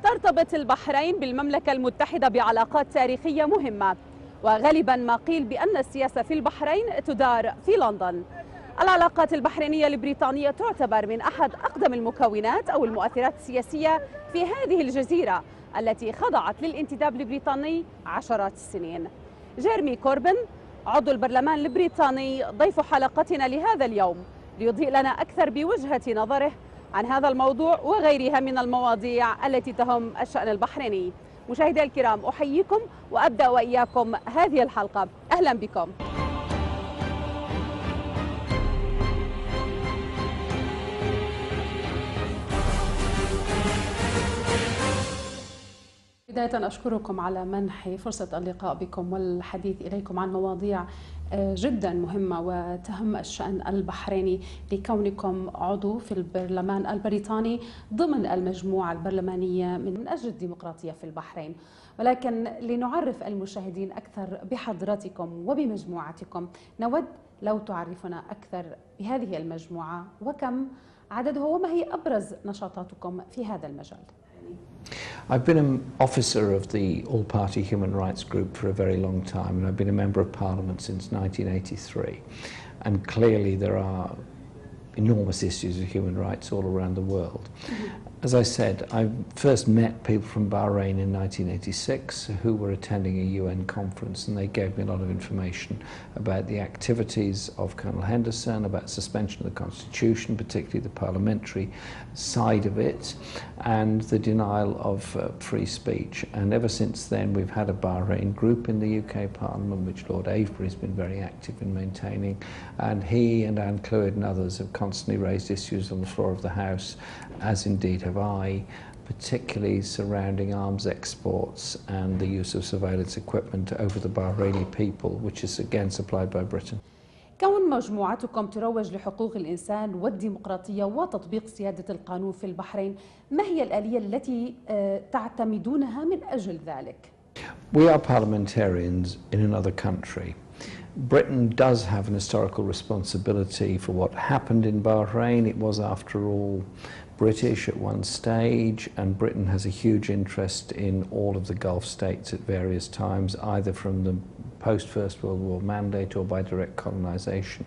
ترتبط البحرين بالمملكة المتحدة بعلاقات تاريخية مهمة، وغالبا ما قيل بأن السياسة في البحرين تدار في لندن. العلاقات البحرينية البريطانية تعتبر من أحد أقدم المكونات أو المؤثرات السياسية في هذه الجزيرة التي خضعت للانتداب البريطاني عشرات السنين. جيرمي كوربن عضو البرلمان البريطاني ضيف حلقتنا لهذا اليوم ليضيء لنا أكثر بوجهة نظره عن هذا الموضوع وغيرها من المواضيع التي تهم الشأن البحريني. مشاهدي الكرام، أحييكم وأبدأ وإياكم هذه الحلقة. أهلا بكم. بداية أشكركم على منح فرصة اللقاء بكم والحديث إليكم عن مواضيع جدا مهمة وتهم الشأن البحريني لكونكم عضو في البرلمان البريطاني ضمن المجموعة البرلمانية من أجل الديمقراطية في البحرين. ولكن لنعرف المشاهدين أكثر بحضراتكم وبمجموعتكم، نود لو تعرفنا أكثر بهذه المجموعة وكم عددها وما هي أبرز نشاطاتكم في هذا المجال. I've been an officer of the all-party human rights group for a very long time, and I've been a member of parliament since 1983. And clearly there are enormous issues of human rights all around the world. As I said, I first met people from Bahrain in 1986 who were attending a UN conference, and they gave me a lot of information about the activities of Colonel Henderson, about suspension of the constitution, particularly the parliamentary side of it, and the denial of free speech. And ever since then we've had a Bahrain group in the UK Parliament, which Lord Avebury has been very active in maintaining, and he and Anne Clwyd and others have constantly raised issues on the floor of the House, as indeed have I, particularly surrounding arms exports and the use of surveillance equipment over the Bahraini people, which is again supplied by Britain. كون مجموعتكم تروج لحقوق الإنسان والديمقراطية وتطبيق سيادة القانون في البحرين، ما هي الآلية التي تعتمدونها من أجل ذلك؟ We are parliamentarians in another country. Britain does have an historical responsibility for what happened in Bahrain. It was, after all, British at one stage, and Britain has a huge interest in all of the Gulf states at various times, either from the post-First World War mandate or by direct colonisation.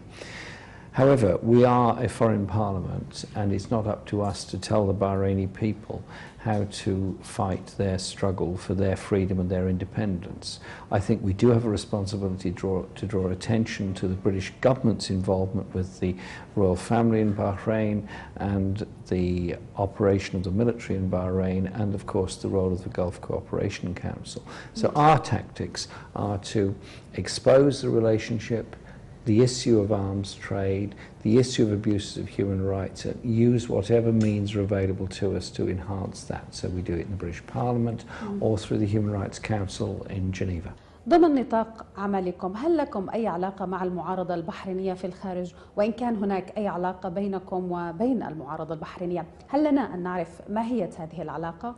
However, we are a foreign parliament, and it's not up to us to tell the Bahraini people how to fight their struggle for their freedom and their independence. I think we do have a responsibility to draw attention to the British government's involvement with the royal family in Bahrain and the operation of the military in Bahrain, and of course the role of the Gulf Cooperation Council. So our tactics are to expose the relationship, the issue of arms trade, the issue of abuses of human rights, and use whatever means are available to us to enhance that. So we do it in the British Parliament or through the Human Rights Council in Geneva. ضمن نطاق عملكم، هل لكم أي علاقة مع المعارضة البحرينية في الخارج؟ وإن كان هناك أي علاقة بينكم وبين المعارضة البحرينية، هل لنا أن نعرف ماهية هذه العلاقة؟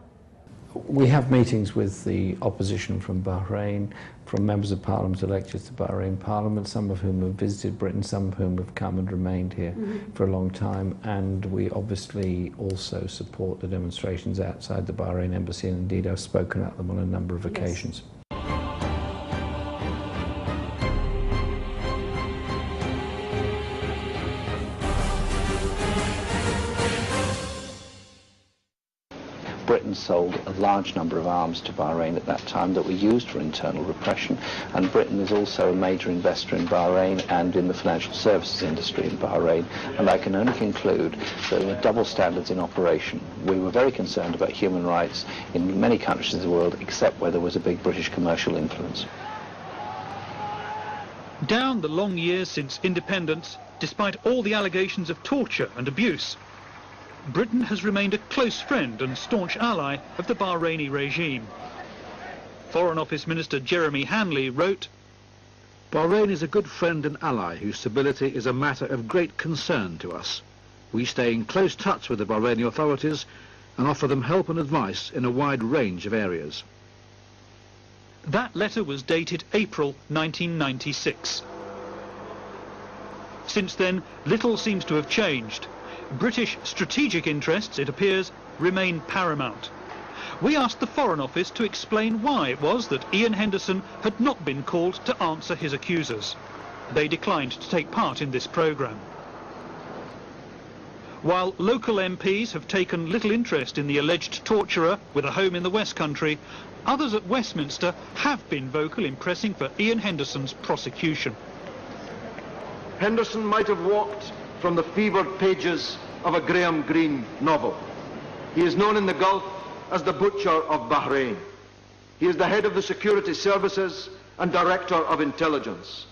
We have meetings with the opposition from Bahrain, from members of parliament elected to the Bahrain parliament, some of whom have visited Britain, some of whom have come and remained here for a long time, and we obviously also support the demonstrations outside the Bahrain embassy, and indeed I've spoken at them on a number of occasions. Yes. Britain sold a large number of arms to Bahrain at that time that were used for internal repression, and Britain is also a major investor in Bahrain and in the financial services industry in Bahrain, and I can only conclude that there are double standards in operation. We were very concerned about human rights in many countries of the world, except where there was a big British commercial influence. Down the long years since independence, despite all the allegations of torture and abuse, Britain has remained a close friend and staunch ally of the Bahraini regime. Foreign Office Minister Jeremy Hanley wrote, Bahrain is a good friend and ally whose stability is a matter of great concern to us. We stay in close touch with the Bahraini authorities and offer them help and advice in a wide range of areas. That letter was dated April 1996. Since then, little seems to have changed. British strategic interests, it appears, remain paramount. We asked the Foreign Office to explain why it was that Ian Henderson had not been called to answer his accusers. They declined to take part in this programme. While local MPs have taken little interest in the alleged torturer with a home in the West Country, others at Westminster have been vocal in pressing for Ian Henderson's prosecution. Henderson might have walked from the fevered pages of a Graham Greene novel. He is known in the Gulf as the Butcher of Bahrain. He is the head of the security services and director of intelligence.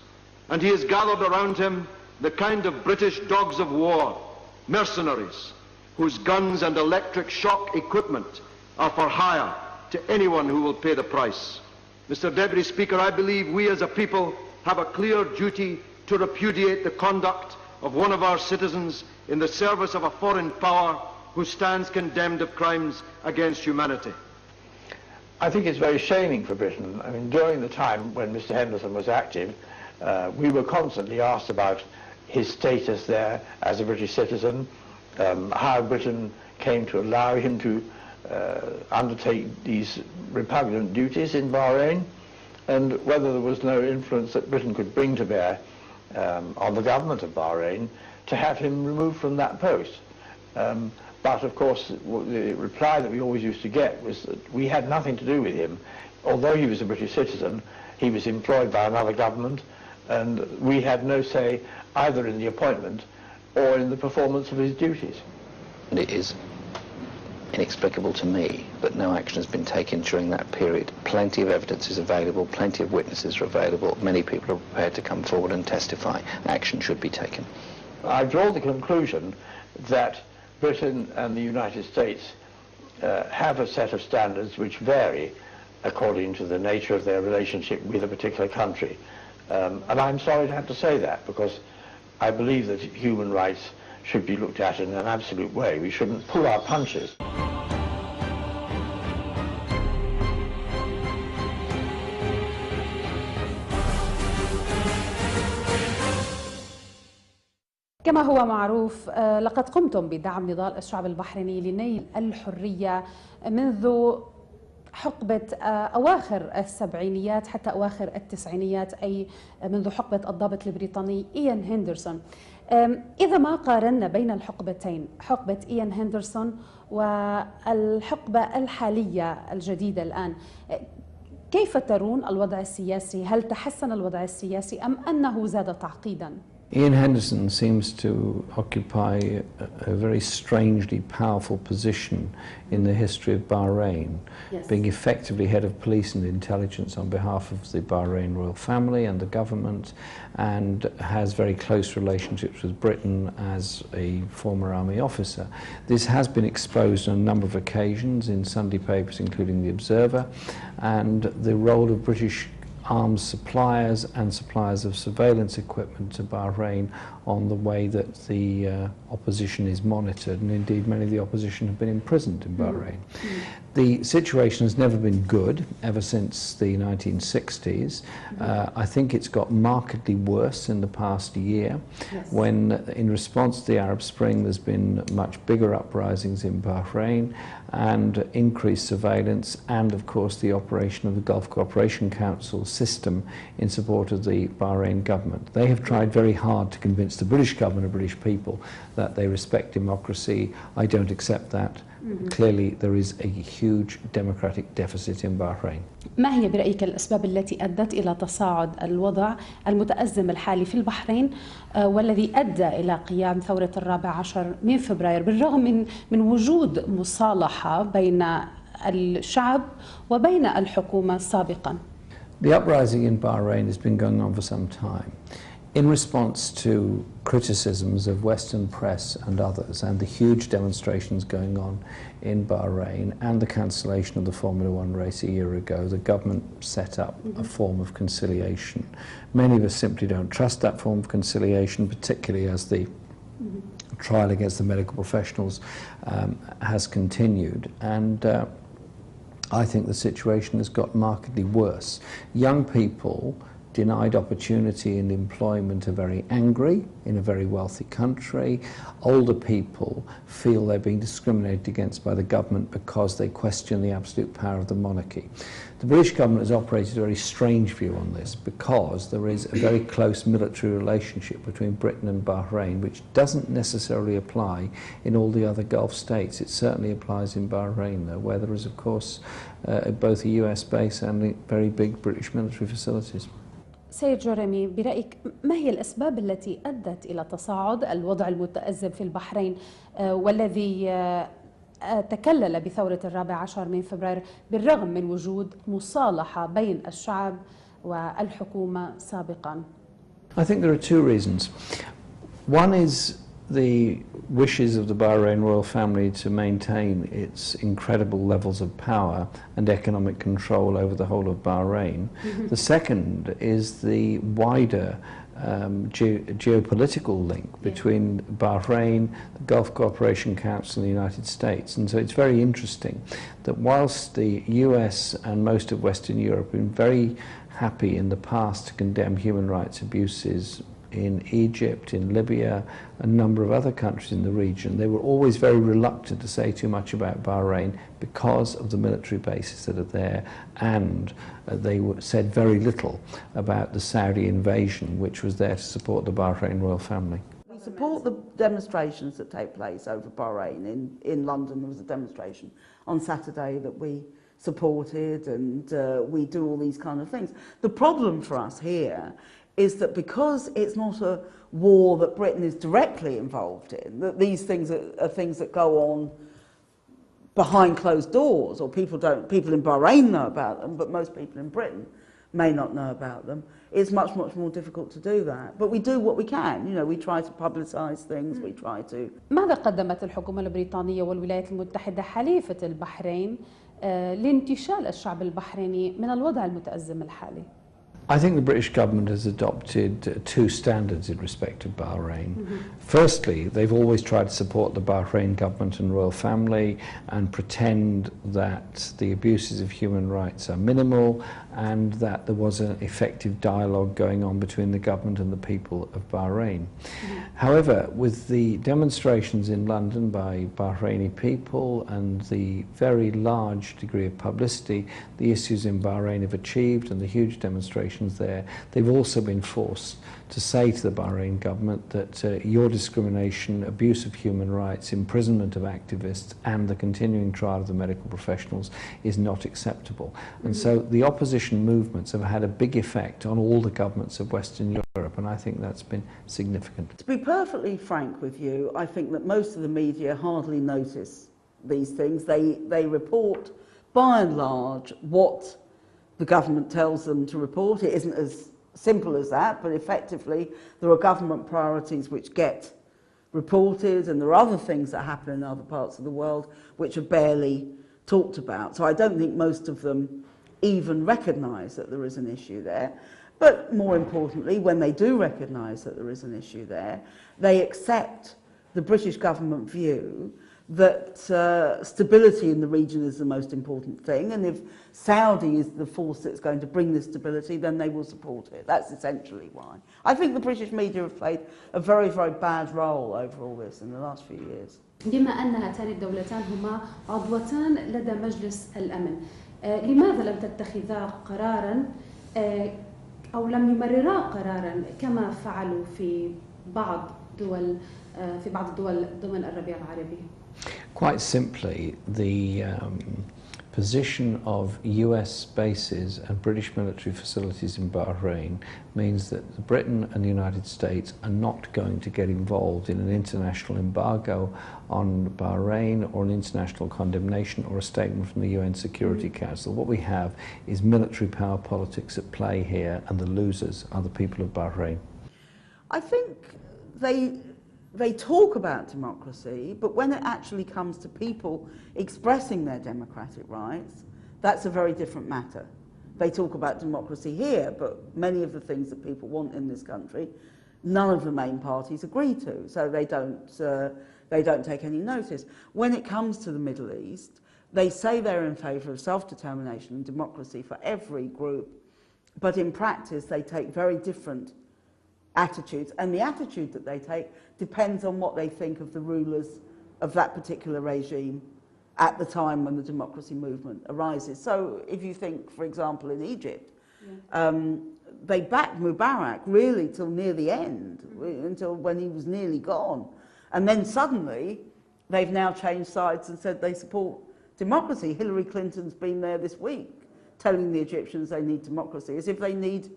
And he has gathered around him the kind of British dogs of war, mercenaries, whose guns and electric shock equipment are for hire to anyone who will pay the price. Mr. Deputy Speaker, I believe we as a people have a clear duty to repudiate the conduct of one of our citizens in the service of a foreign power who stands condemned of crimes against humanity. I think it's very shaming for Britain. I mean, during the time when Mr. Henderson was active, we were constantly asked about his status there as a British citizen, how Britain came to allow him to undertake these repugnant duties in Bahrain, and whether there was no influence that Britain could bring to bear on the government of Bahrain to have him removed from that post. But of course, the reply that we always used to get was that we had nothing to do with him. Although he was a British citizen, he was employed by another government, and we had no say either in the appointment or in the performance of his duties. And it is inexplicable to me that no action has been taken during that period. Plenty of evidence is available, plenty of witnesses are available, many people are prepared to come forward and testify. Action should be taken. I draw the conclusion that Britain and the United States have a set of standards which vary according to the nature of their relationship with a particular country. And I'm sorry to have to say that, because I believe that human rights should be looked at in an absolute way. We shouldn't pull our punches. كما هو معروف، لقد قمتم بدعم نضال الشعب البحريني لنيل الحرية منذ حقبة أواخر السبعينيات حتى أواخر التسعينيات، أي منذ حقبة الضابط البريطاني إيان هندرسون. إذا ما قارنا بين الحقبتين، حقبة إيان هندرسون والحقبة الحالية الجديدة الآن، كيف ترون الوضع السياسي؟ هل تحسن الوضع السياسي أم أنه زاد تعقيدا؟ Ian Henderson seems to occupy a very strangely powerful position in the history of Bahrain, yes, being effectively head of police and intelligence on behalf of the Bahrain royal family and the government, and has very close relationships with Britain as a former army officer. This has been exposed on a number of occasions in Sunday papers, including The Observer, and the role of British arms suppliers and suppliers of surveillance equipment to Bahrain on the way that the opposition is monitored, and indeed many of the opposition have been imprisoned in Bahrain. The situation has never been good ever since the 1960s. I think it's got markedly worse in the past year, yes, when in response to the Arab Spring there's been much bigger uprisings in Bahrain and increased surveillance, and of course the operation of the Gulf Cooperation Council system in support of the Bahrain government. They have tried very hard to convince the British government and British people that they respect democracy. I don't accept that. Clearly there is a huge democratic deficit in Bahrain. ما هي برأيك الأسباب التي أدت إلى تصاعد الوضع المتأزم الحالي في البحرين والذي أدى إلى قيام ثورة 14 من فبراير بالرغم من وجود مصالحة بين الشعب وبين الحكومة سابقا؟ The uprising in Bahrain has been going on for some time. In response to criticisms of Western press and others, and the huge demonstrations going on in Bahrain and the cancellation of the Formula One race a year ago, the government set up a form of conciliation. Many of us simply don't trust that form of conciliation, particularly as the trial against the medical professionals has continued. And I think the situation has got markedly worse. Young people denied opportunity and employment are very angry in a very wealthy country. Older people feel they're being discriminated against by the government because they question the absolute power of the monarchy. The British government has operated a very strange view on this because there is a very close military relationship between Britain and Bahrain, which doesn't necessarily apply in all the other Gulf states. It certainly applies in Bahrain, though, where there is, of course, both a US base and very big British military facilities. سيد جيريمي، برأيك ما هي الأسباب التي أدت إلى تصاعد الوضع المتأزم في البحرين والذي تكلل بثورة 14 من فبراير بالرغم من وجود مصالحة بين الشعب والحكومة سابقا؟ I think there are two reasons. One is the wishes of the Bahrain royal family to maintain its incredible levels of power and economic control over the whole of Bahrain. The second is the wider geopolitical link between Bahrain, the Gulf Cooperation Council and the United States. And so it's very interesting that whilst the US and most of Western Europe have been very happy in the past to condemn human rights abuses in Egypt, in Libya, a number of other countries in the region, they were always very reluctant to say too much about Bahrain because of the military bases that are there, and they said very little about the Saudi invasion, which was there to support the Bahrain royal family. We support the demonstrations that take place over Bahrain. In London there was a demonstration on Saturday that we supported, and we do all these kind of things. The problem for us here is that because it's not a war that Britain is directly involved in, that these things are things that go on behind closed doors, or people in Bahrain know about them, but most people in Britain may not know about them. It's much more difficult to do that. But we do what we can. You know, we try to publicise things, we try to. ماذا قدمت الحكومة البريطانية والولايات المتحدة حليفة البحرين لانتشال الشعب البحريني من الوضع المتأزم الحالي؟ I think the British government has adopted two standards in respect of Bahrain. Firstly, they've always tried to support the Bahrain government and royal family and pretend that the abuses of human rights are minimal and that there was an effective dialogue going on between the government and the people of Bahrain. However, with the demonstrations in London by Bahraini people and the very large degree of publicity the issues in Bahrain have achieved and the huge demonstrations there, they've also been forced to say to the Bahrain government that your discrimination, abuse of human rights, imprisonment of activists and the continuing trial of the medical professionals is not acceptable. And so the opposition movements have had a big effect on all the governments of Western Europe, and I think that's been significant. To be perfectly frank with you, I think that most of the media hardly notice these things. They report, by and large, what the government tells them to report. It isn't as simple as that, but effectively there are government priorities which get reported, and there are other things that happen in other parts of the world which are barely talked about. So I don't think most of them even recognise that there is an issue there. But more importantly, when they do recognise that there is an issue there, they accept the British government view that stability in the region is the most important thing, and if Saudi is the force that's going to bring this stability, then they will support it. That's essentially why. I think the British media have played a very, very bad role over all this in the last few years. بما أن هاتان الدولتان هما عضوتان لدى مجلس الأمن، لماذا لم تتخذا قراراً أو لم يمررا قراراً كما فعلوا في بعض الدول ضمن الربيع العربي؟ Quite simply, the position of US bases and British military facilities in Bahrain means that Britain and the United States are not going to get involved in an international embargo on Bahrain or an international condemnation or a statement from the UN Security Council. What we have is military power politics at play here, and the losers are the people of Bahrain. I think they talk about democracy, but when it actually comes to people expressing their democratic rights, that's a very different matter. They talk about democracy here, but many of the things that people want in this country, none of the main parties agree to, so they don't take any notice. When it comes to the Middle East, they say they're in favour of self-determination and democracy for every group but in practice they take very different attitudes, and the attitude that they take depends on what they think of the rulers of that particular regime at the time when the democracy movement arises. So if you think, for example, in Egypt, they backed Mubarak really till near the end, until when he was nearly gone. And then suddenly they've now changed sides and said they support democracy. Hillary Clinton's been there this week telling the Egyptians they need democracy, as if they need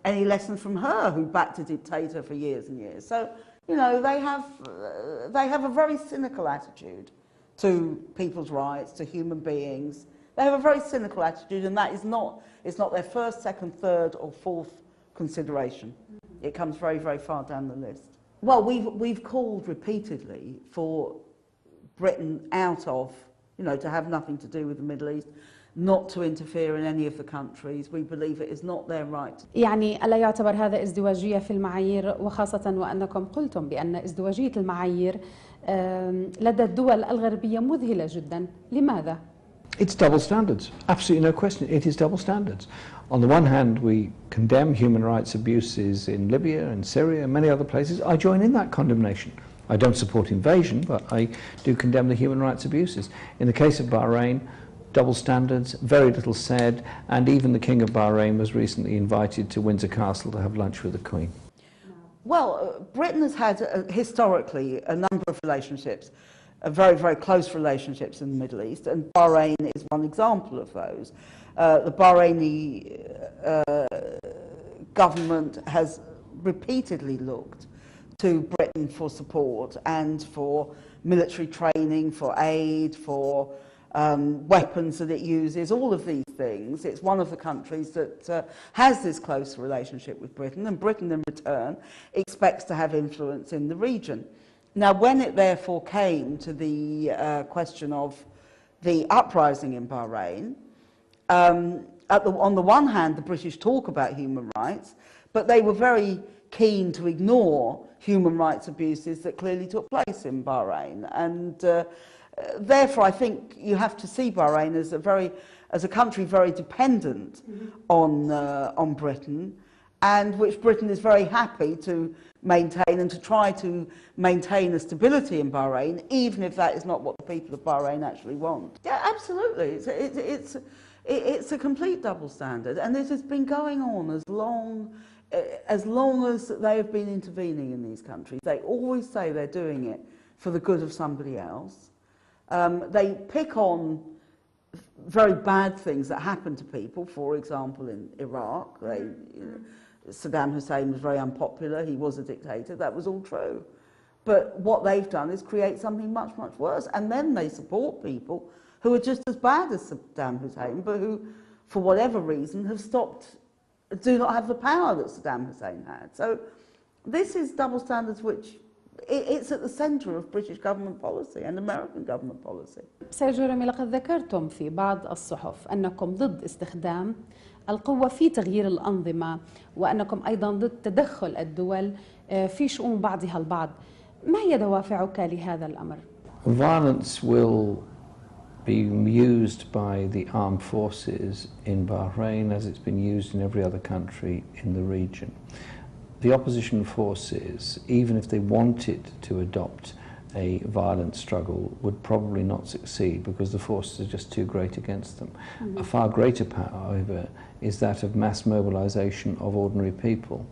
any lesson from her, who backed a dictator for years and years. So, you know, they have a very cynical attitude to people's rights, to human beings. They have a very cynical attitude, and that is not, it's not their first, second, third or fourth consideration. It comes very, very far down the list. Well, we've called repeatedly for Britain out of, you know, to have nothing to do with the Middle East, not to interfere in any of the countries. We believe it is not their right. يعني ألا يعتبر هذا ازدواجية في المعايير، وخاصة وأنكم قلتم بأن ازدواجية المعايير لدى الدول الغربية مذهلة جدا. لماذا؟ It's double standards. Absolutely no question. It is double standards. On the one hand, we condemn human rights abuses in Libya and Syria and many other places. I join in that condemnation. I don't support invasion, but I do condemn the human rights abuses. In the case of Bahrain, double standards, very little said, and even the King of Bahrain was recently invited to Windsor Castle to have lunch with the Queen. Well, Britain has had historically a number of relationships, very, very close relationships in the Middle East, and Bahrain is one example of those. The Bahraini government has repeatedly looked to Britain for support and for military training, for aid, for weapons that it uses, all of these things. It's one of the countries that has this close relationship with Britain, and Britain in return expects to have influence in the region. Now, when it therefore came to the question of the uprising in Bahrain, on the one hand, the British talk about human rights, but they were very keen to ignore human rights abuses that clearly took place in Bahrain. And therefore, I think you have to see Bahrain as a country very dependent on Britain, and which Britain is very happy to maintain and to try to maintain a stability in Bahrain, even if that is not what the people of Bahrain actually want. Yeah, absolutely. It's a complete double standard, and it has been going on as long as they have been intervening in these countries. They always say they're doing it for the good of somebody else. They pick on very bad things that happen to people. For example, in Iraq, Saddam Hussein was very unpopular. He was a dictator. That was all true. But what they've done is create something much, much worse. And then they support people who are just as bad as Saddam Hussein, but who, for whatever reason, do not have the power that Saddam Hussein had. So this is double standards which it's at the centre of British government policy and American government policy. سيد جيرمي، لقد ذكرتم في بعض الصحف أنكم ضد استخدام القوة في تغيير الأنظمة، وأنكم أيضا ضد تدخل الدول في شؤون بعضها البعض. ما هي دوافعك لهذا الأمر؟ Violence will be used by the armed forces in Bahrain as it's been used in every other country in the region. The opposition forces, even if they wanted to adopt a violent struggle, would probably not succeed because the forces are just too great against them. A far greater power, however, is that of mass mobilization of ordinary people.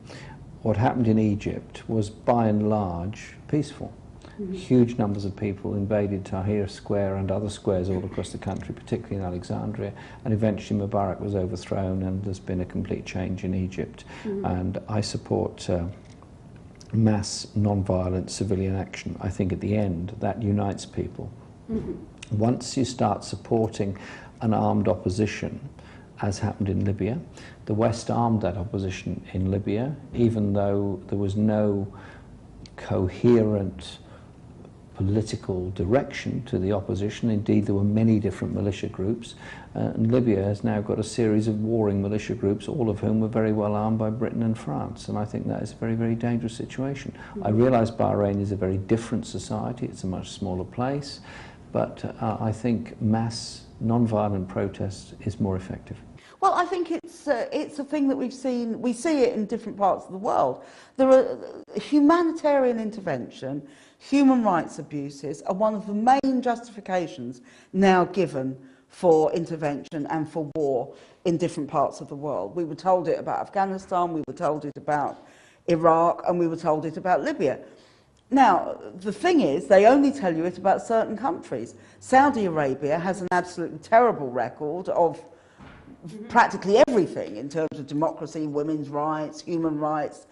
What happened in Egypt was by and large peaceful. Huge numbers of people invaded Tahrir Square and other squares all across the country, particularly in Alexandria, and eventually Mubarak was overthrown, and there's been a complete change in Egypt. And I support mass non-violent civilian action. I think at the end that unites people. Once you start supporting an armed opposition, as happened in Libya, the West armed that opposition in Libya, even though there was no coherent political direction to the opposition. Indeed, there were many different militia groups, and Libya has now got a series of warring militia groups, all of whom were very well armed by Britain and France, and I think that is a very, very dangerous situation. I realise Bahrain is a very different society, it's a much smaller place, but I think mass non-violent protest is more effective. Well, I think it's a thing that we see it in different parts of the world. There are humanitarian intervention, human rights abuses are one of the main justifications now given for intervention and for war in different parts of the world. We were told it about Afghanistan, we were told it about Iraq, and we were told it about Libya. Now, the thing is, they only tell you it about certain countries. Saudi Arabia has an absolutely terrible record of practically everything in terms of democracy, women's rights, human rights,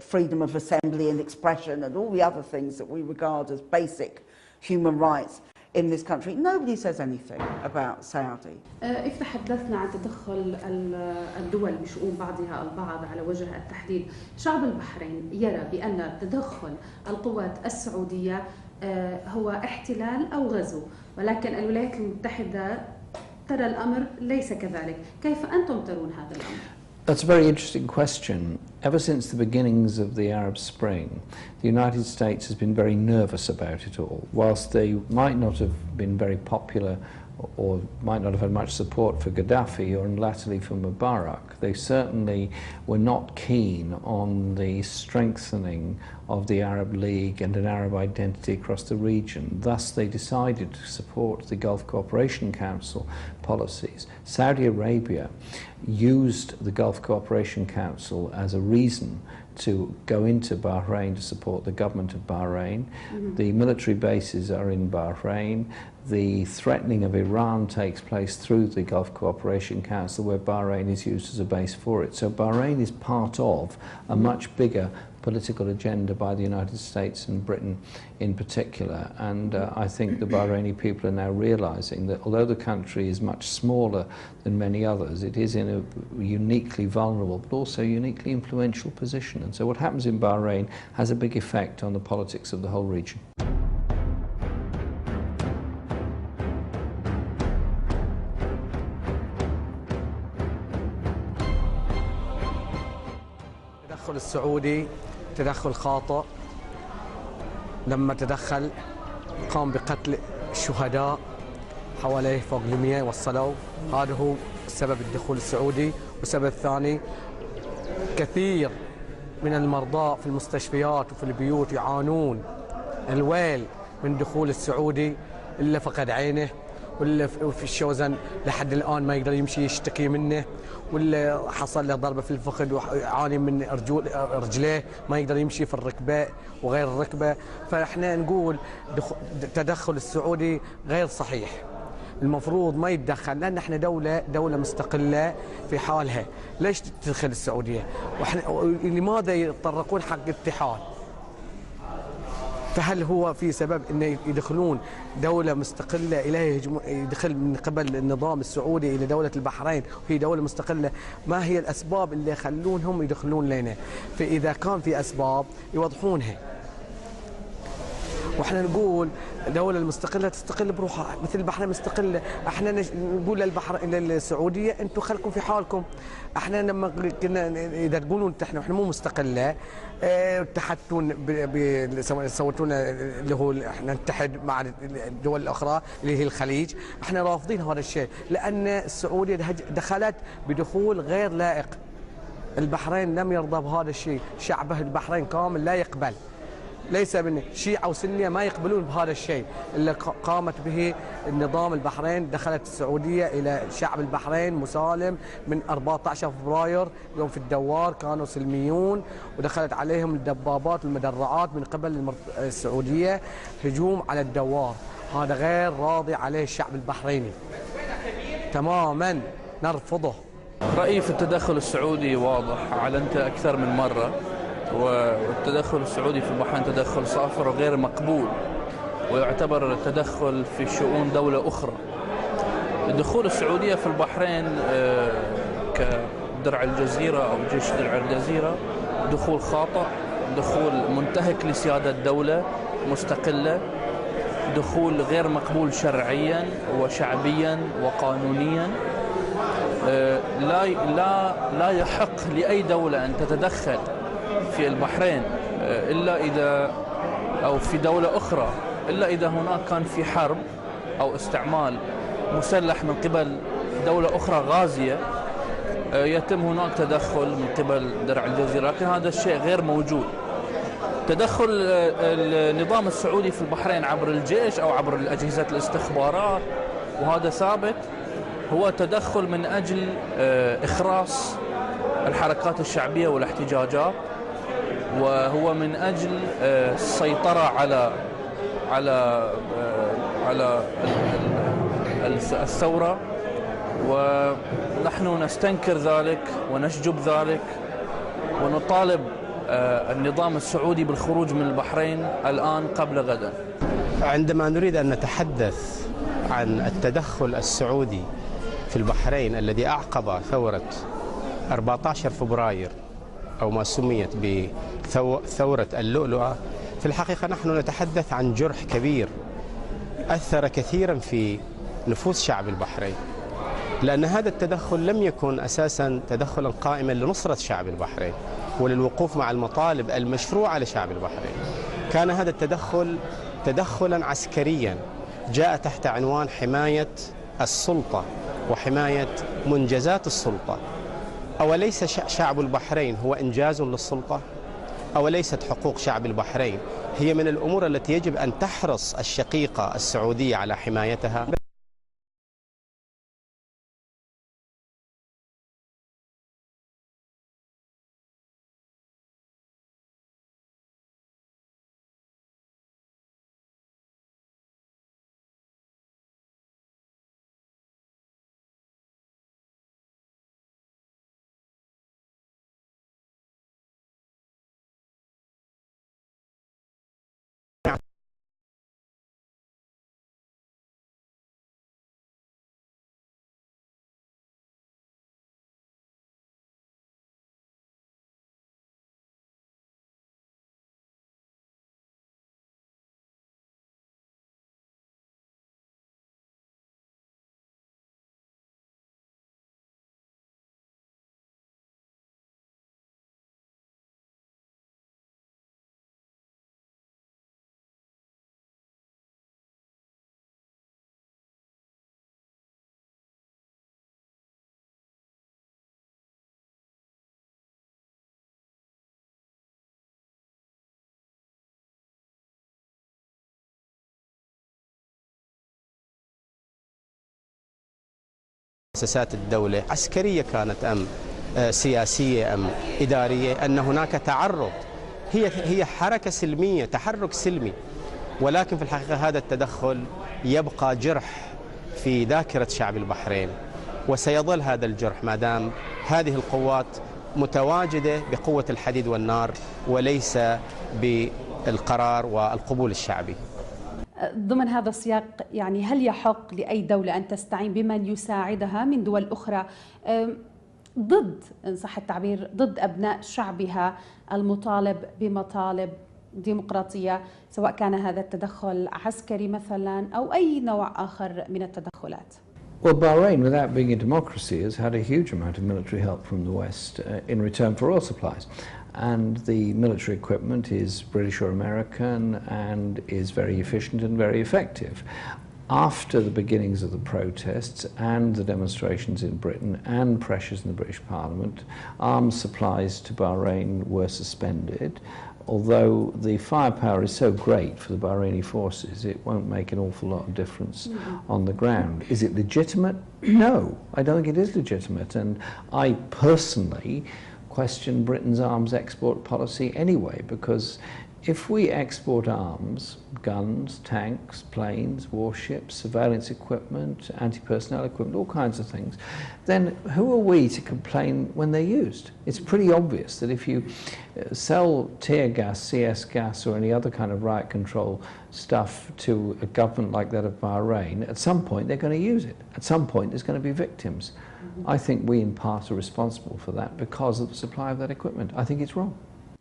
freedom of assembly and expression, and all the other things that we regard as basic human rights in this country. Nobody says anything about Saudi. إذا تحدثنا عن تدخل الدول بشؤون بعضها البعض على وجه التحديد، شعب البحرين يرى بأن تدخل القوات السعودية هو احتلال أو غزو، ولكن الولايات المتحدة ترى الأمر ليس كذلك. كيف أنتم ترون هذا الأمر؟ That's a very interesting question. Ever since the beginnings of the Arab Spring, the United States has been very nervous about it all. Whilst they might not have been very popular or might not have had much support for Gaddafi or latterly for Mubarak, they certainly were not keen on the strengthening of the Arab League and an Arab identity across the region. Thus they decided to support the Gulf Cooperation Council policies. Saudi Arabia used the Gulf Cooperation Council as a reason to go into Bahrain to support the government of Bahrain. The military bases are in Bahrain. The threatening of Iran takes place through the Gulf Cooperation Council, where Bahrain is used as a base for it. So Bahrain is part of a much bigger political agenda by the United States and Britain in particular. And I think the Bahraini people are now realizing that although the country is much smaller than many others, it is in a uniquely vulnerable but also uniquely influential position. And so what happens in Bahrain has a big effect on the politics of the whole region. التدخل السعودي تدخل خاطئ. لما تدخل قام بقتل الشهداء حواليه فوق 100 وصلوا. هذا هو سبب الدخول السعودي. والسبب الثاني كثير من المرضى في المستشفيات وفي البيوت يعانون الويل من دخول السعودي، اللي فقد عينه واللي في الشوزن لحد الآن ما يقدر يمشي يشتكي منه، واللي حصل له ضربة في الفخذ ويعاني من رجليه ما يقدر يمشي في الركبة وغير الركبة. فاحنا نقول التدخل السعودي غير صحيح، المفروض ما يتدخل، لأن احنا دولة مستقلة في حالها. ليش تدخل السعودية؟ لماذا يتطرقون حق اتحاد؟ فهل هو في سبب أن يدخلون دولة مستقلة إليه يدخل من قبل النظام السعودي إلى دولة البحرين وهي دولة مستقلة؟ ما هي الأسباب اللي يخلونهم يدخلون لنا؟ فإذا كان في أسباب يوضحونها. واحنا نقول الدولة المستقلة تستقل بروحها مثل البحرين مستقلة. احنا نقول للسعودية انتم خلكم في حالكم. احنا لما كنا اذا تقولون احنا مو مستقلة اتحدتون سويتون اللي هو احنا نتحد مع الدول الاخرى اللي هي الخليج، احنا رافضين هذا الشيء لان السعودية دخلت بدخول غير لائق. البحرين لم يرضى بهذا الشيء، شعبه البحرين كامل لا يقبل، ليس من شيعة وسنية ما يقبلون بهذا الشيء اللي قامت به النظام. البحرين دخلت السعودية إلى شعب البحرين مسالم من 14 فبراير يوم في الدوار، كانوا سلميون ودخلت عليهم الدبابات والمدرعات من قبل السعودية هجوم على الدوار. هذا غير راضي عليه الشعب البحريني تماما، نرفضه. رأيي في التدخل السعودي واضح، أعلنت أكثر من مرة، والتدخل السعودي في البحرين تدخل صافر وغير مقبول، ويعتبر تدخل في شؤون دولة أخرى. الدخول السعودية في البحرين كدرع الجزيرة أو جيش درع الجزيرة دخول خاطئ، دخول منتهك لسيادة دولة مستقلة، دخول غير مقبول شرعيا وشعبيا وقانونيا. لا يحق لأي دولة أن تتدخل في البحرين إلا إذا أو في دولة أخرى إلا إذا هناك كان في حرب أو استعمال مسلح من قبل دولة أخرى غازية يتم هناك تدخل من قبل درع الجزيرة، لكن هذا الشيء غير موجود. تدخل النظام السعودي في البحرين عبر الجيش أو عبر أجهزة الاستخبارات وهذا ثابت، هو تدخل من أجل إخراس الحركات الشعبية والاحتجاجات، وهو من أجل السيطرة على الثورة، ونحن نستنكر ذلك ونشجب ذلك ونطالب النظام السعودي بالخروج من البحرين الآن قبل غدا. عندما نريد أن نتحدث عن التدخل السعودي في البحرين الذي أعقب ثورة 14 فبراير أو ما سميت بثورة اللؤلؤة، في الحقيقة نحن نتحدث عن جرح كبير أثر كثيرا في نفوس شعب البحرين، لأن هذا التدخل لم يكن أساسا تدخلا قائما لنصرة شعب البحرين وللوقوف مع المطالب المشروعة لشعب البحرين. كان هذا التدخل تدخلا عسكريا جاء تحت عنوان حماية السلطة وحماية منجزات السلطة. أوليس شعب البحرين هو إنجاز للسلطة؟ أوليست حقوق شعب البحرين هي من الأمور التي يجب أن تحرص الشقيقة السعودية على حمايتها؟ مؤسسات الدولة عسكرية كانت أم سياسية أم إدارية، أن هناك تعرض، هي حركة سلمية، تحرك سلمي، ولكن في الحقيقة هذا التدخل يبقى جرح في ذاكرة شعب البحرين، وسيظل هذا الجرح ما دام هذه القوات متواجدة بقوة الحديد والنار وليس بالقرار والقبول الشعبي. ضمن هذا السياق يعني هل يحق لأي دولة أن تستعين بمن يساعدها من دول أخرى ضد، إن صح التعبير، ضد أبناء شعبها المطالب بمطالب ديمقراطية، سواء كان هذا التدخل عسكري مثلا أو أي نوع آخر من التدخلات؟ Well, Bahrain, without being a democracy, has had a huge amount of military help from the West in return for oil supplies. And the military equipment is British or American and is very efficient and very effective. After the beginnings of the protests and the demonstrations in Britain and pressures in the British Parliament, arms supplies to Bahrain were suspended. Although the firepower is so great for the Bahraini forces, it won't make an awful lot of difference on the ground. Is it legitimate? No, I don't think it is legitimate. And I personally question Britain's arms export policy anyway, because if we export arms, guns, tanks, planes, warships, surveillance equipment, anti-personnel equipment, all kinds of things, then who are we to complain when they're used? It's pretty obvious that if you sell tear gas, CS gas, or any other kind of riot control stuff to a government like that of Bahrain, at some point they're going to use it. At some point there's going to be victims. I think we in part are responsible for that because of the supply of that equipment. I think it's wrong.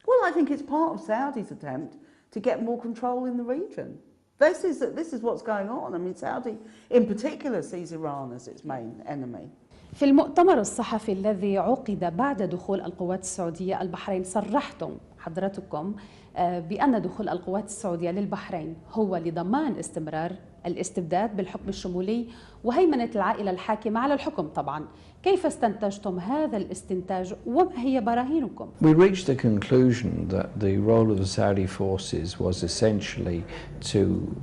Well, I think it's part of Saudi's attempt to get more control in the region. This is what's going on. I mean, Saudi in particular sees Iran as its main enemy. في المؤتمر الصحفي الذي عقد بعد دخول القوات السعودية البحرين، صرحتم حضرتكم بأن دخول القوات السعودية للبحرين هو لضمان استمرار الاستبداد بالحكم الشمولي وهيمنة العائلة الحاكمة على الحكم طبعا. كيف استنتجتم هذا الاستنتاج وما هي براهينكم؟ We reached the conclusion that the role of the Saudi forces was essentially to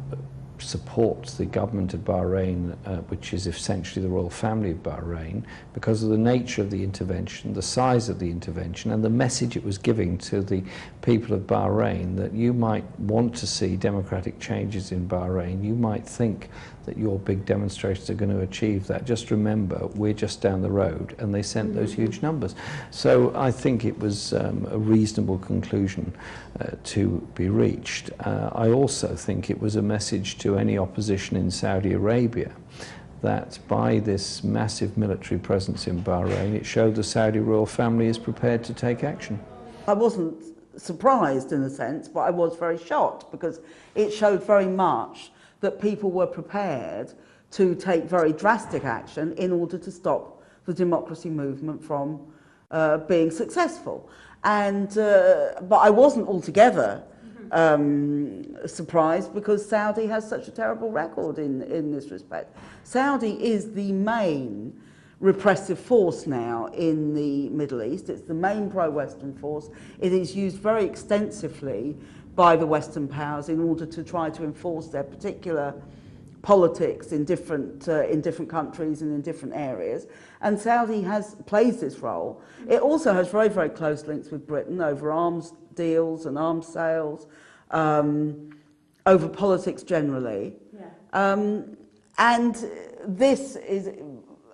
support the government of Bahrain, which is essentially the royal family of Bahrain, because of the nature of the intervention, the size of the intervention, and the message it was giving to the people of Bahrain that you might want to see democratic changes in Bahrain. You might think that your big demonstrations are going to achieve that. Just remember, we're just down the road, and they sent those huge numbers. So I think it was a reasonable conclusion to be reached. I also think it was a message to any opposition in Saudi Arabia that by this massive military presence in Bahrain, it showed the Saudi royal family is prepared to take action. I wasn't surprised in a sense, but I was very shocked because it showed very much that people were prepared to take very drastic action in order to stop the democracy movement from being successful. And but I wasn't altogether surprised because Saudi has such a terrible record in this respect. Saudi is the main repressive force now in the Middle East. It's the main pro-Western force. It is used very extensively by the Western powers in order to try to enforce their particular politics in different countries and in different areas. And Saudi plays this role. It also has very, very close links with Britain over arms deals and arms sales, over politics generally. Yeah. And this is,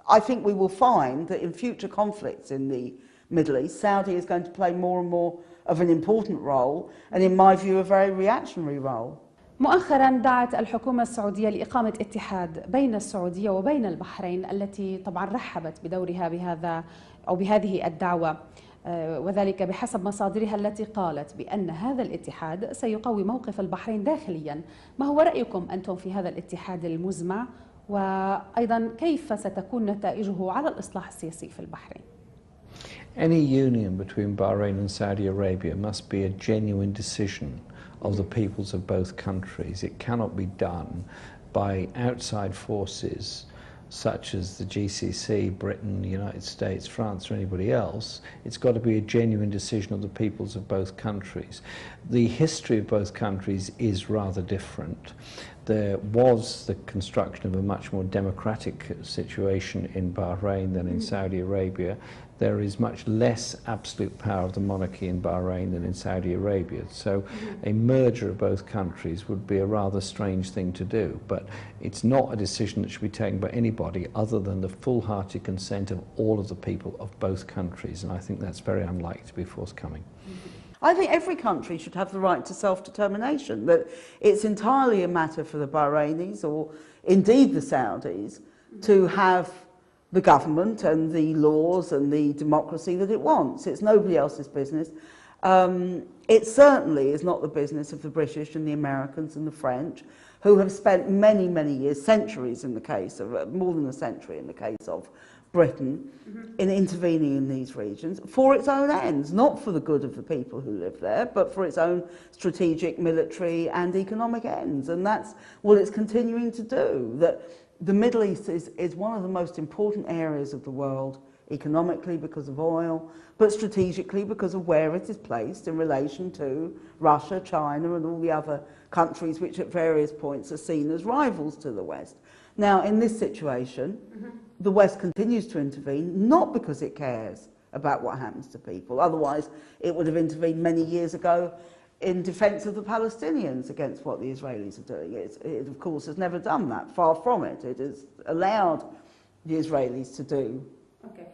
I think we will find that in future conflicts in the Middle East, Saudi is going to play more and more of an important role, and in my view a very reactionary role. مؤخرا دعت الحكومة السعودية لإقامة اتحاد بين السعودية وبين البحرين التي طبعا رحبت بدورها بهذا أو بهذه الدعوة، وذلك بحسب مصادرها التي قالت بأن هذا الاتحاد سيقوي موقف البحرين داخليا. ما هو رأيكم أنتم في هذا الاتحاد المزمع، وأيضا كيف ستكون نتائجه على الإصلاح السياسي في البحرين؟ Any union between Bahrain and Saudi Arabia must be a genuine decision of the peoples of both countries. It cannot be done by outside forces such as the GCC, Britain, the United States, France, or anybody else. It's got to be a genuine decision of the peoples of both countries. The history of both countries is rather different. There was the construction of a much more democratic situation in Bahrain than in Saudi Arabia. There is much less absolute power of the monarchy in Bahrain than in Saudi Arabia. So a merger of both countries would be a rather strange thing to do. But it's not a decision that should be taken by anybody other than the full-hearted consent of all of the people of both countries. And I think that's very unlikely to be forthcoming. I think every country should have the right to self-determination, that it's entirely a matter for the Bahrainis, or indeed the Saudis, to have the government and the laws and the democracy that it wants. It's nobody else's business. It certainly is not the business of the British and the Americans and the French, who have spent many, many years, centuries in the case of, more than a century in the case of Britain, in intervening in these regions for its own ends, not for the good of the people who live there, but for its own strategic, military and economic ends. And that's what it's continuing to do. That the Middle East is one of the most important areas of the world, economically because of oil, but strategically because of where it is placed in relation to Russia, China and all the other countries which at various points are seen as rivals to the West. Now, in this situation, the West continues to intervene, not because it cares about what happens to people. Otherwise, it would have intervened many years ago in defence of the Palestinians against what the Israelis are doing. It, of course, has never done that. Far from it. It has allowed the Israelis to do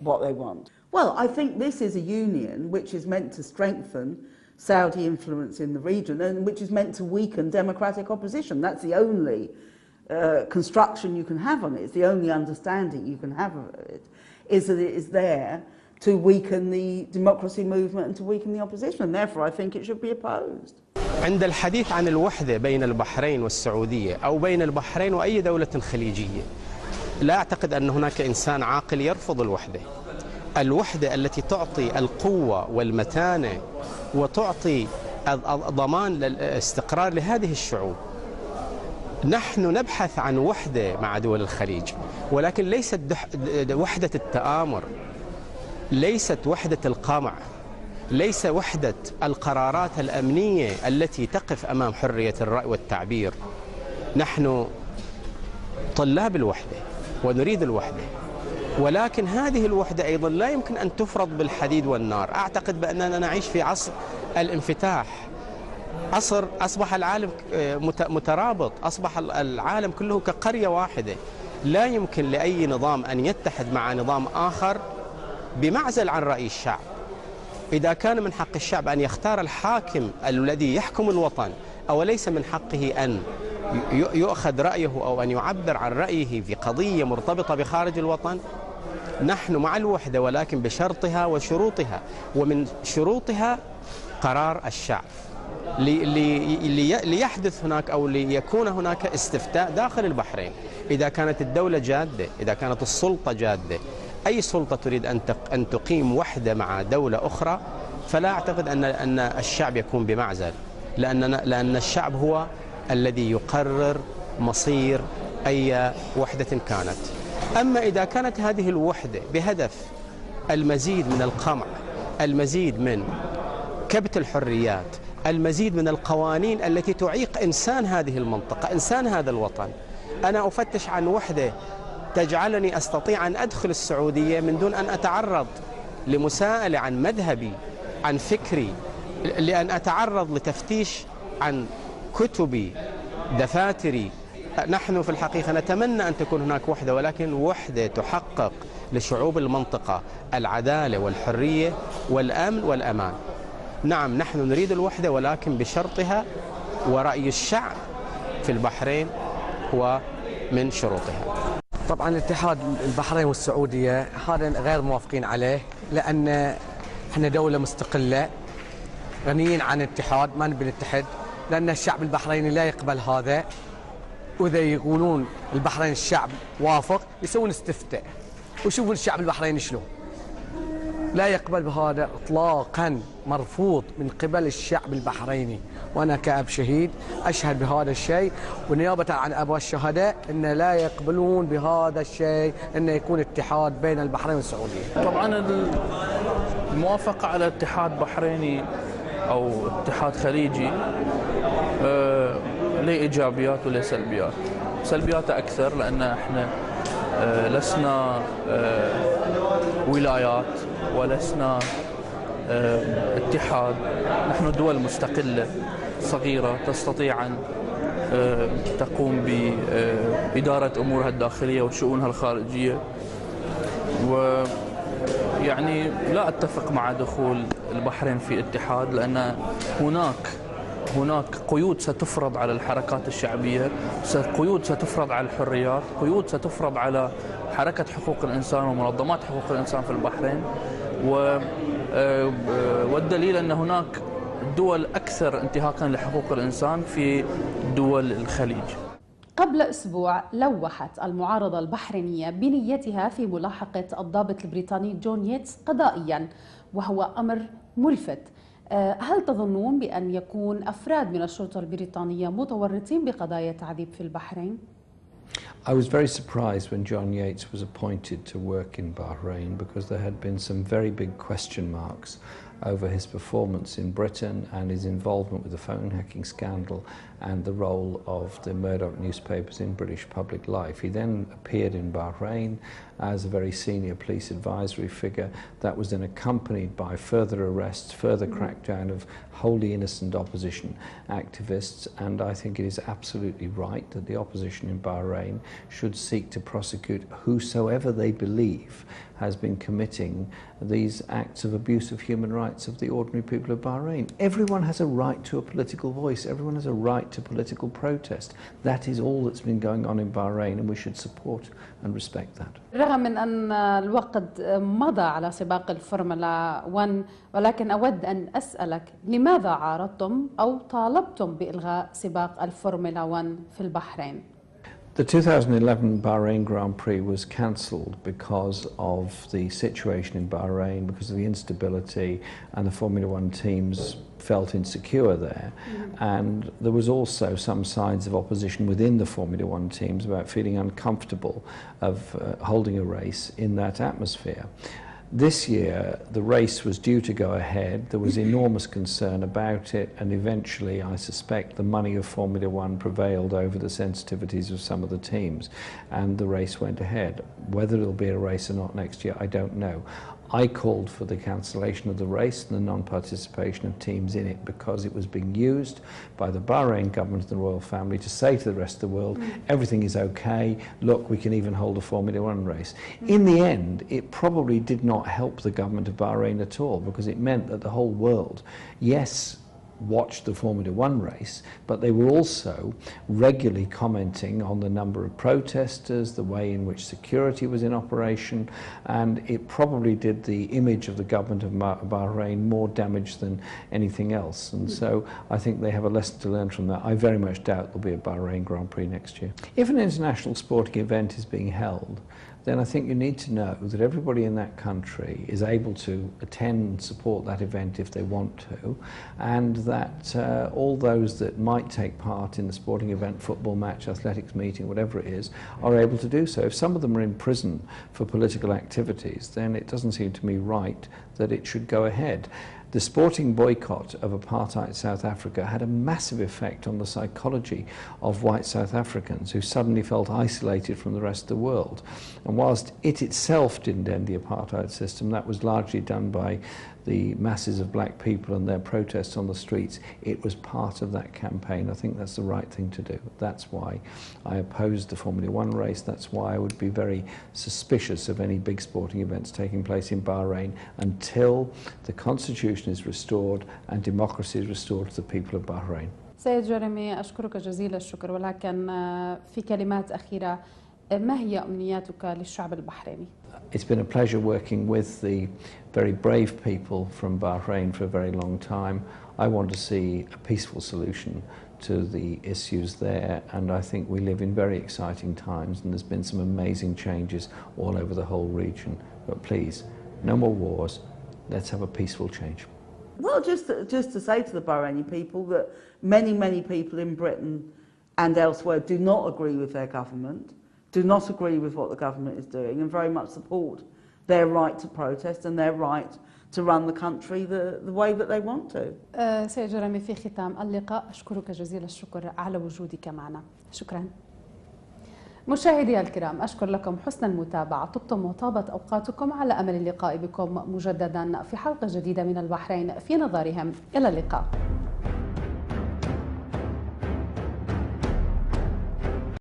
what they want. Well, I think this is a union which is meant to strengthen Saudi influence in the region and which is meant to weaken democratic opposition. That's the only construction you can have on it. It's the only understanding you can have of it, is that it is there to weaken the democracy movement and to weaken the opposition, and therefore I think it should be opposed. عند الحديث عن الوحدة بين البحرين والسعودية أو بين البحرين وأي دولة خليجية، لا أعتقد أن هناك إنسان عاقل يرفض الوحدة. الوحدة التي تعطي القوة والمتانة وتعطي ضمان الاستقرار لهذه الشعوب. نحن نبحث عن وحدة مع دول الخليج، ولكن ليست وحدة التآمر، ليست وحدة القمع، ليس وحدة القرارات الأمنية التي تقف أمام حرية الرأي والتعبير. نحن طلاب الوحدة ونريد الوحدة، ولكن هذه الوحدة أيضا لا يمكن أن تفرض بالحديد والنار. أعتقد بأننا نعيش في عصر الانفتاح، عصر أصبح العالم مترابط، أصبح العالم كله كقرية واحدة. لا يمكن لأي نظام أن يتحد مع نظام آخر بمعزل عن رأي الشعب. إذا كان من حق الشعب أن يختار الحاكم الذي يحكم الوطن، أو ليس من حقه أن يؤخذ رأيه أو أن يعبر عن رأيه في قضية مرتبطة بخارج الوطن، نحن مع الوحدة ولكن بشرطها وشروطها، ومن شروطها قرار الشعب. ليحدث هناك أو ليكون هناك استفتاء داخل البحرين. إذا كانت الدولة جادة، إذا كانت السلطة جادة، أي سلطة تريد أن تقيم وحدة مع دولة أخرى، فلا أعتقد أن الشعب يكون بمعزل، لأن الشعب هو الذي يقرر مصير أي وحدة كانت. أما إذا كانت هذه الوحدة بهدف المزيد من القمع، المزيد من كبت الحريات، المزيد من القوانين التي تعيق إنسان هذه المنطقة، إنسان هذا الوطن، أنا أفتش عن وحدة تجعلني أستطيع أن أدخل السعودية من دون أن أتعرض لمساءلة عن مذهبي، عن فكري، لأن أتعرض لتفتيش عن كتبي، دفاتري. نحن في الحقيقة نتمنى أن تكون هناك وحدة، ولكن وحدة تحقق لشعوب المنطقة العدالة والحرية والأمن والأمان. نعم، نحن نريد الوحدة ولكن بشرطها، ورأي الشعب في البحرين هو من شروطها. طبعا اتحاد البحرين والسعودية هذا غير موافقين عليه، لأن احنا دولة مستقلة غنيين عن الاتحاد، ما نبي نتحد، لأن الشعب البحريني لا يقبل هذا. وإذا يقولون البحرين الشعب وافق، يسوون استفتاء ويشوفون الشعب البحريني شلون. لا يقبل بهذا إطلاقا، مرفوض من قبل الشعب البحريني. وأنا كأب شهيد أشهد بهذا الشيء، ونيابة عن أبواب الشهداء أن لا يقبلون بهذا الشيء، أن يكون اتحاد بين البحرين والسعودية. طبعا الموافقة على اتحاد بحريني أو اتحاد خليجي له إيجابيات وله سلبيات. سلبياته أكثر لأن احنا لسنا ولايات ولسنا اتحاد، نحن دول مستقلة صغيرة تستطيع أن تقوم بإدارة أمورها الداخلية وشؤونها الخارجية. ويعني لا أتفق مع دخول البحرين في اتحاد، لأن هناك قيود ستفرض على الحركات الشعبية، قيود ستفرض على الحريات، قيود ستفرض على حركة حقوق الإنسان ومنظمات حقوق الإنسان في البحرين. والدليل أن هناك دول أكثر انتهاكا لحقوق الإنسان في دول الخليج. قبل أسبوع لوحت المعارضة البحرينية بنيتها في ملاحقة الضابط البريطاني جون ييتس قضائيا، وهو أمر ملفت. هل تظنون بأن يكون أفراد من الشرطة البريطانية متورطين بقضايا تعذيب في البحرين؟ I was very surprised when John Yates was appointed to work in Bahrain, because there had been some very big question marks over his performance in Britain and his involvement with the phone hacking scandal and the role of the Murdoch newspapers in British public life. He then appeared in Bahrain as a very senior police advisory figure. That was then accompanied by further arrests, further crackdown of wholly innocent opposition activists, and I think it is absolutely right that the opposition in Bahrain should seek to prosecute whosoever they believe has been committing these acts of abuse of human rights of the ordinary people of Bahrain. Everyone has a right to a political voice, everyone has a right to political protest. That is all that's been going on in Bahrain, and we should support and respect that. رغم من أن الوقت مضى على سباق الفورمولا 1، ولكن أود أن أسألك لماذا عارضتم أو طالبتم بإلغاء سباق الفورمولا 1 في البحرين؟ The 2011 Bahrain Grand Prix was cancelled because of the situation in Bahrain, because of the instability, and the Formula One teams felt insecure there. And there was also some signs of opposition within the Formula One teams about feeling uncomfortable of holding a race in that atmosphere. This year, the race was due to go ahead. There was enormous concern about it, and eventually, I suspect, the money of Formula One prevailed over the sensitivities of some of the teams, and the race went ahead. Whether it'll be a race or not next year, I don't know. I called for the cancellation of the race and the non-participation of teams in it because it was being used by the Bahrain government and the royal family to say to the rest of the world, everything is okay, look, we can even hold a Formula One race. In the end, it probably did not help the government of Bahrain at all, because it meant that the whole world, yes, watched the Formula One race, but they were also regularly commenting on the number of protesters, the way in which security was in operation, and it probably did the image of the government of Bahrain more damage than anything else. And so I think they have a lesson to learn from that. I very much doubt there'll be a Bahrain Grand Prix next year. If an international sporting event is being held, then I think you need to know that everybody in that country is able to attend and support that event if they want to, and that all those that might take part in the sporting event, football match, athletics meeting, whatever it is, are able to do so. If some of them are in prison for political activities, then it doesn't seem to me right that it should go ahead. The sporting boycott of apartheid South Africa had a massive effect on the psychology of white South Africans who suddenly felt isolated from the rest of the world. And whilst it itself didn't end the apartheid system, that was largely done by the masses of black people and their protests on the streets. It was part of that campaign. I think that's the right thing to do. That's why I opposed the Formula One race. That's why I would be very suspicious of any big sporting events taking place in Bahrain until the constitution is restored and democracy is restored to the people of Bahrain. سيد جيريمي، أشكرك جزيل الشكر، ولكن في كلمات أخيرة، ما هي أمنياتك للشعب البحريني؟ It's been a pleasure working with the very brave people from Bahrain for a very long time. I want to see a peaceful solution to the issues there, and I think we live in very exciting times, and there's been some amazing changes all over the whole region. But please, no more wars. Let's have a peaceful change. Well, just to say to the Bahraini people that many people in Britain and elsewhere do not agree with their government, do not agree with what the government is doing, and very much support their right to protest and their right to run the country the way that they want to. سيد جيريمي، في ختام اللقاء أشكرك جزيل الشكر على وجودك معنا. شكرا. مشاهدي الكرام، أشكر لكم حسن المتابعة، طبتم وطابت أوقاتكم، على أمل اللقاء بكم مجددا في حلقة جديدة من البحرين في نظرهم. إلى اللقاء.